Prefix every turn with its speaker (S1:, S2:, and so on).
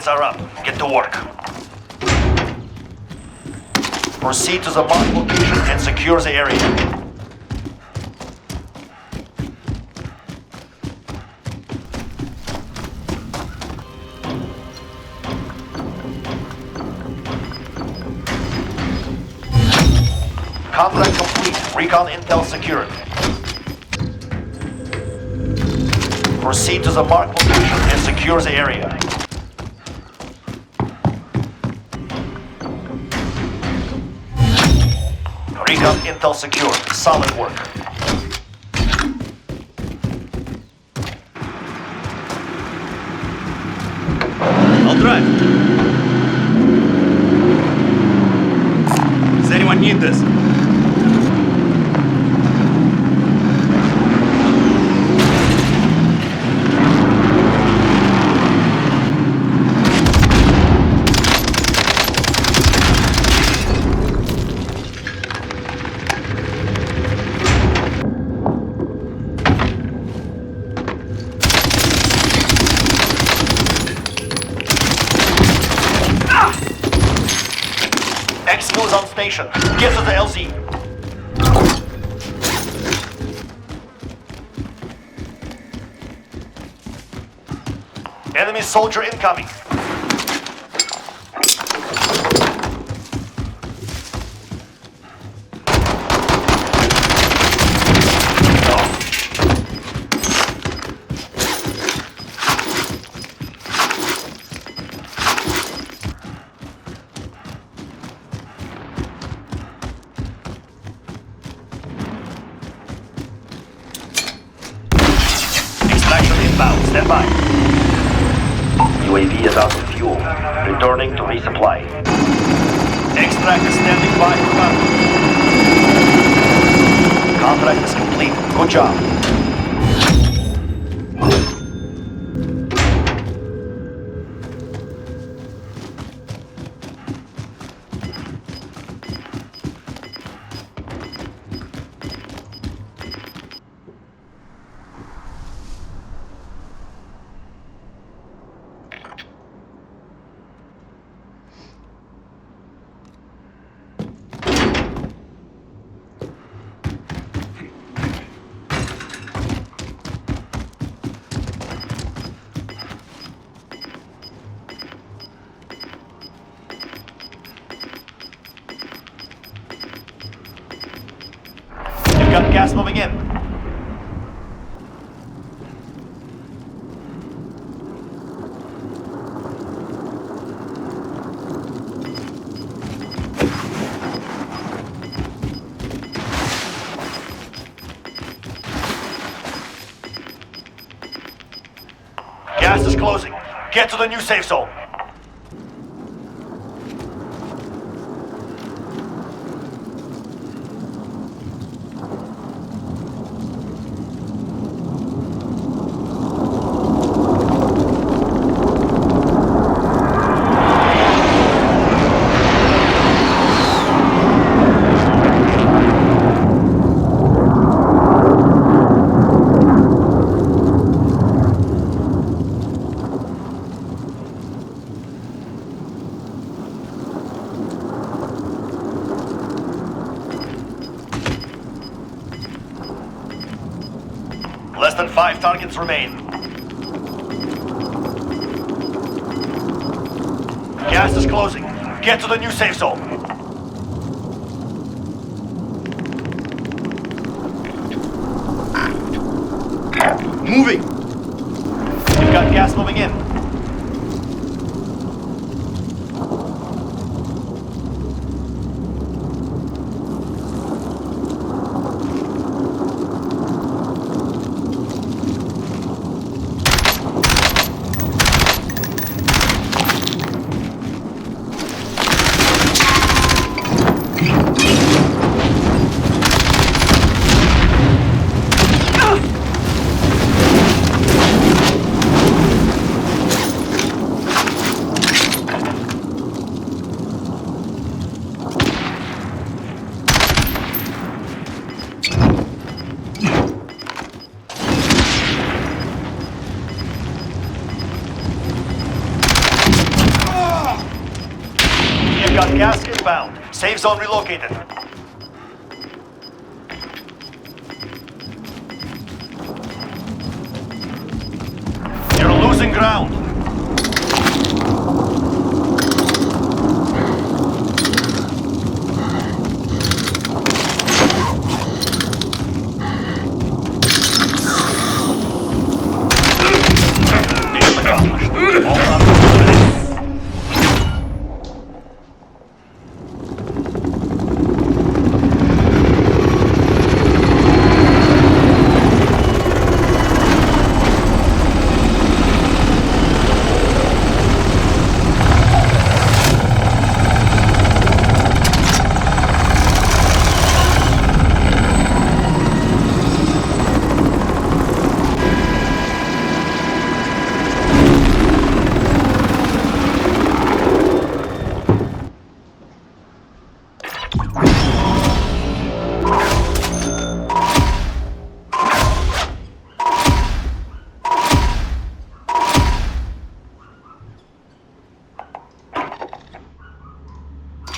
S1: targets are up. Get to work. Proceed to the marked location and secure the area. Contract complete. Recon intel secured. Proceed to the marked location and secure the area. Recon intel secured. Solid work.
S2: I'll drive. Does anyone need this?
S1: XQ is on station. Get to the LZ. Enemy soldier incoming. Extraction inbound. Stand by. UAV is out of fuel. Returning to resupply. Extract is standing by for battle. Contract is complete. Good job. You've got gas moving in. Gas is closing. Get to the new safe zone. Less than 5 targets remain. Gas is closing. Get to the new safe zone.
S2: Moving!
S1: You've got gas moving in. Safe zone relocated. You're losing ground. Mission accomplished. All operators ready.